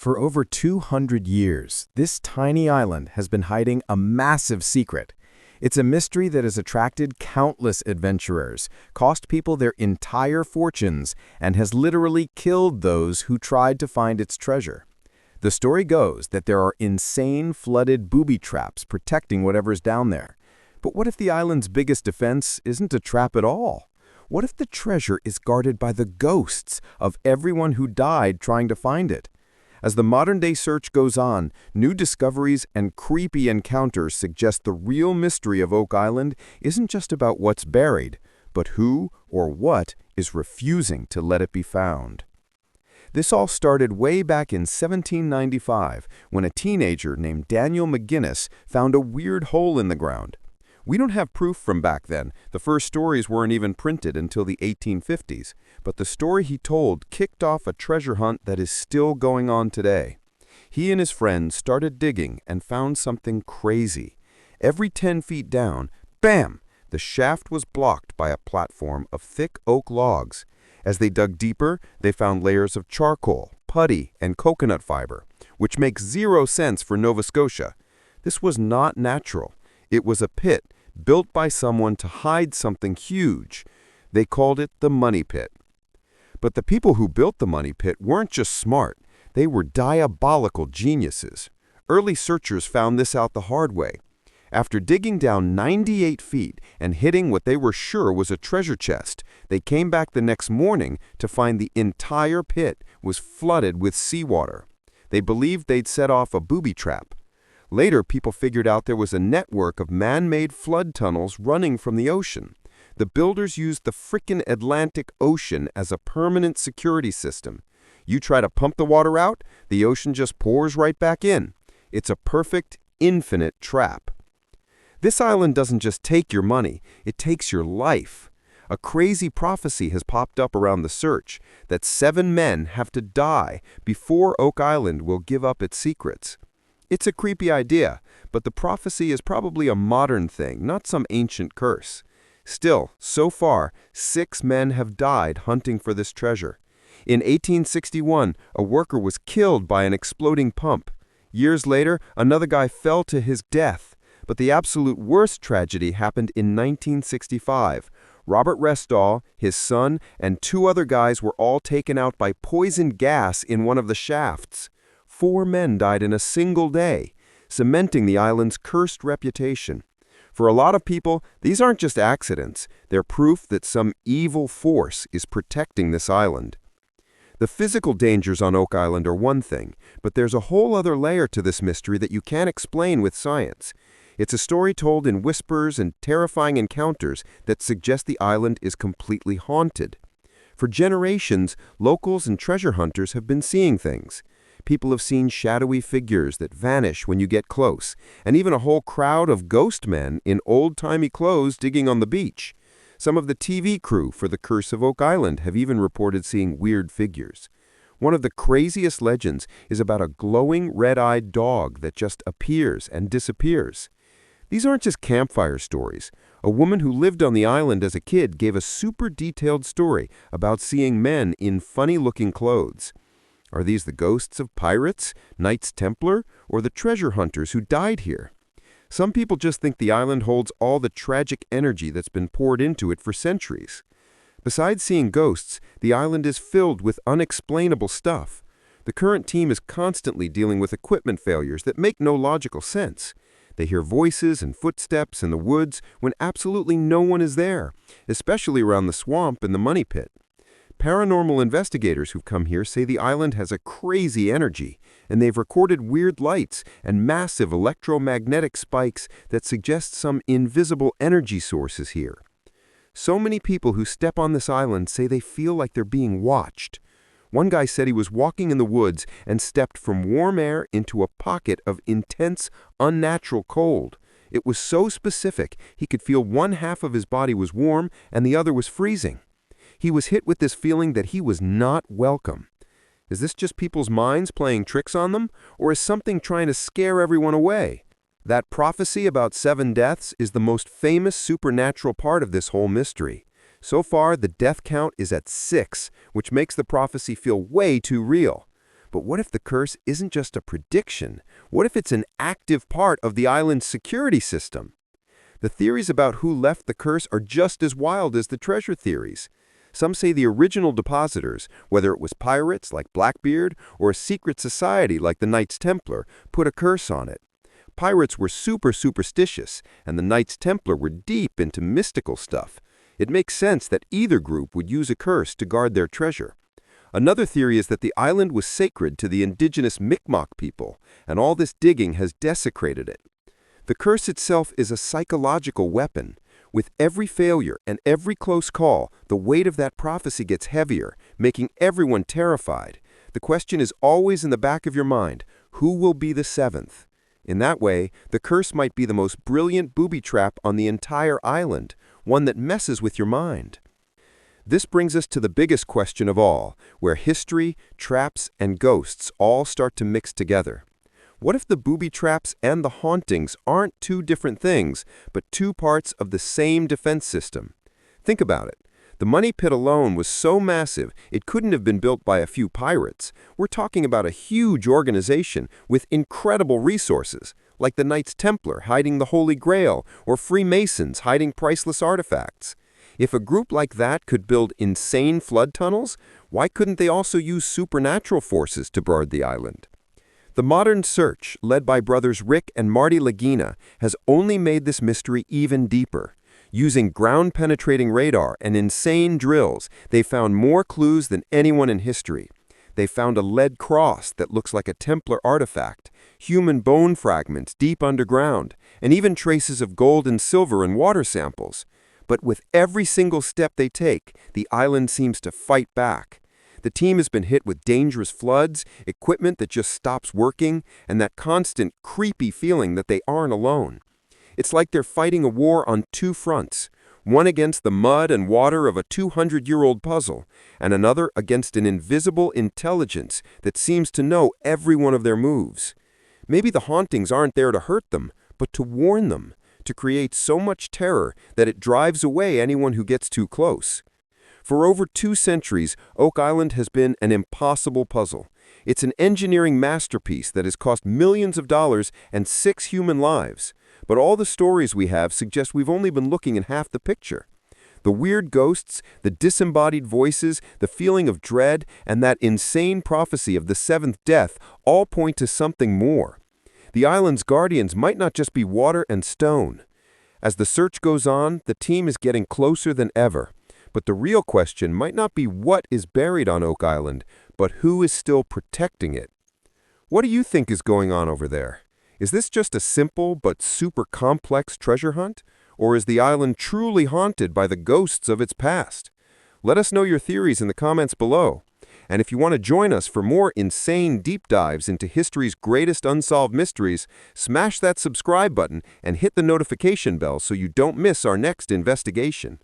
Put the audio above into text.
For over 200 years, this tiny island has been hiding a massive secret. It's a mystery that has attracted countless adventurers, cost people their entire fortunes, and has literally killed those who tried to find its treasure. The story goes that there are insane flooded booby traps protecting whatever's down there. But what if the island's biggest defense isn't a trap at all? What if the treasure is guarded by the ghosts of everyone who died trying to find it? As the modern-day search goes on, new discoveries and creepy encounters suggest the real mystery of Oak Island isn't just about what's buried, but who or what is refusing to let it be found. This all started way back in 1795 when a teenager named Daniel McGinnis found a weird hole in the ground. We don't have proof from back then. The first stories weren't even printed until the 1850s, but the story he told kicked off a treasure hunt that is still going on today. He and his friends started digging and found something crazy. Every 10 feet down, bam! The shaft was blocked by a platform of thick oak logs. As they dug deeper, they found layers of charcoal, putty, and coconut fiber, which makes zero sense for Nova Scotia. This was not natural. It was a pit built by someone to hide something huge. They called it the money pit. But the people who built the money pit weren't just smart. They were diabolical geniuses. Early searchers found this out the hard way. After digging down 98 feet and hitting what they were sure was a treasure chest, they came back the next morning to find the entire pit was flooded with seawater. They believed they'd set off a booby trap. Later, people figured out there was a network of man-made flood tunnels running from the ocean. The builders used the frickin' Atlantic Ocean as a permanent security system. You try to pump the water out, the ocean just pours right back in. It's a perfect, infinite trap. This island doesn't just take your money, it takes your life. A crazy prophecy has popped up around the search that 7 men have to die before Oak Island will give up its secrets. It's a creepy idea, but the prophecy is probably a modern thing, not some ancient curse. Still, so far, 6 men have died hunting for this treasure. In 1861, a worker was killed by an exploding pump. Years later, another guy fell to his death. But the absolute worst tragedy happened in 1965. Robert Restall, his son, and 2 other guys were all taken out by poison gas in one of the shafts. 4 men died in a single day, cementing the island's cursed reputation. For a lot of people, these aren't just accidents. They're proof that some evil force is protecting this island. The physical dangers on Oak Island are one thing, but there's a whole other layer to this mystery that you can't explain with science. It's a story told in whispers and terrifying encounters that suggest the island is completely haunted. For generations, locals and treasure hunters have been seeing things. People have seen shadowy figures that vanish when you get close, and even a whole crowd of ghost men in old-timey clothes digging on the beach. Some of the TV crew for The Curse of Oak Island have even reported seeing weird figures. One of the craziest legends is about a glowing red-eyed dog that just appears and disappears. These aren't just campfire stories. A woman who lived on the island as a kid gave a super detailed story about seeing men in funny-looking clothes. Are these the ghosts of pirates, Knights Templar, or the treasure hunters who died here? Some people just think the island holds all the tragic energy that's been poured into it for centuries. Besides seeing ghosts, the island is filled with unexplainable stuff. The current team is constantly dealing with equipment failures that make no logical sense. They hear voices and footsteps in the woods when absolutely no one is there, especially around the swamp and the money pit. Paranormal investigators who've come here say the island has a crazy energy, and they've recorded weird lights and massive electromagnetic spikes that suggest some invisible energy sources here. So many people who step on this island say they feel like they're being watched. One guy said he was walking in the woods and stepped from warm air into a pocket of intense, unnatural cold. It was so specific, he could feel one half of his body was warm and the other was freezing. He was hit with this feeling that he was not welcome. Is this just people's minds playing tricks on them, or is something trying to scare everyone away? That prophecy about 7 deaths is the most famous supernatural part of this whole mystery. So far, the death count is at 6, which makes the prophecy feel way too real. But what if the curse isn't just a prediction? What if it's an active part of the island's security system? The theories about who left the curse are just as wild as the treasure theories. Some say the original depositors, whether it was pirates like Blackbeard or a secret society like the Knights Templar, put a curse on it. Pirates were super superstitious, and the Knights Templar were deep into mystical stuff. It makes sense that either group would use a curse to guard their treasure. Another theory is that the island was sacred to the indigenous Mi'kmaq people, and all this digging has desecrated it. The curse itself is a psychological weapon. With every failure and every close call, the weight of that prophecy gets heavier, making everyone terrified. The question is always in the back of your mind, who will be the seventh? In that way, the curse might be the most brilliant booby trap on the entire island, one that messes with your mind. This brings us to the biggest question of all, where history, traps, and ghosts all start to mix together. What if the booby traps and the hauntings aren't two different things, but two parts of the same defense system? Think about it. The money pit alone was so massive, it couldn't have been built by a few pirates. We're talking about a huge organization with incredible resources, like the Knights Templar hiding the Holy Grail or Freemasons hiding priceless artifacts. If a group like that could build insane flood tunnels, why couldn't they also use supernatural forces to guard the island? The modern search, led by brothers Rick and Marty Lagina, has only made this mystery even deeper. Using ground-penetrating radar and insane drills, they found more clues than anyone in history. They found a lead cross that looks like a Templar artifact, human bone fragments deep underground, and even traces of gold and silver and water samples. But with every single step they take, the island seems to fight back. The team has been hit with dangerous floods, equipment that just stops working, and that constant, creepy feeling that they aren't alone. It's like they're fighting a war on two fronts, one against the mud and water of a 200-year-old puzzle, and another against an invisible intelligence that seems to know every one of their moves. Maybe the hauntings aren't there to hurt them, but to warn them, to create so much terror that it drives away anyone who gets too close. For over 2 centuries, Oak Island has been an impossible puzzle. It's an engineering masterpiece that has cost millions of dollars and 6 human lives. But all the stories we have suggest we've only been looking at half the picture. The weird ghosts, the disembodied voices, the feeling of dread, and that insane prophecy of the 7th death all point to something more. The island's guardians might not just be water and stone. As the search goes on, the team is getting closer than ever. But the real question might not be what is buried on Oak Island, but who is still protecting it. What do you think is going on over there? Is this just a simple but super complex treasure hunt? Or is the island truly haunted by the ghosts of its past? Let us know your theories in the comments below. And if you want to join us for more insane deep dives into history's greatest unsolved mysteries, smash that subscribe button and hit the notification bell so you don't miss our next investigation.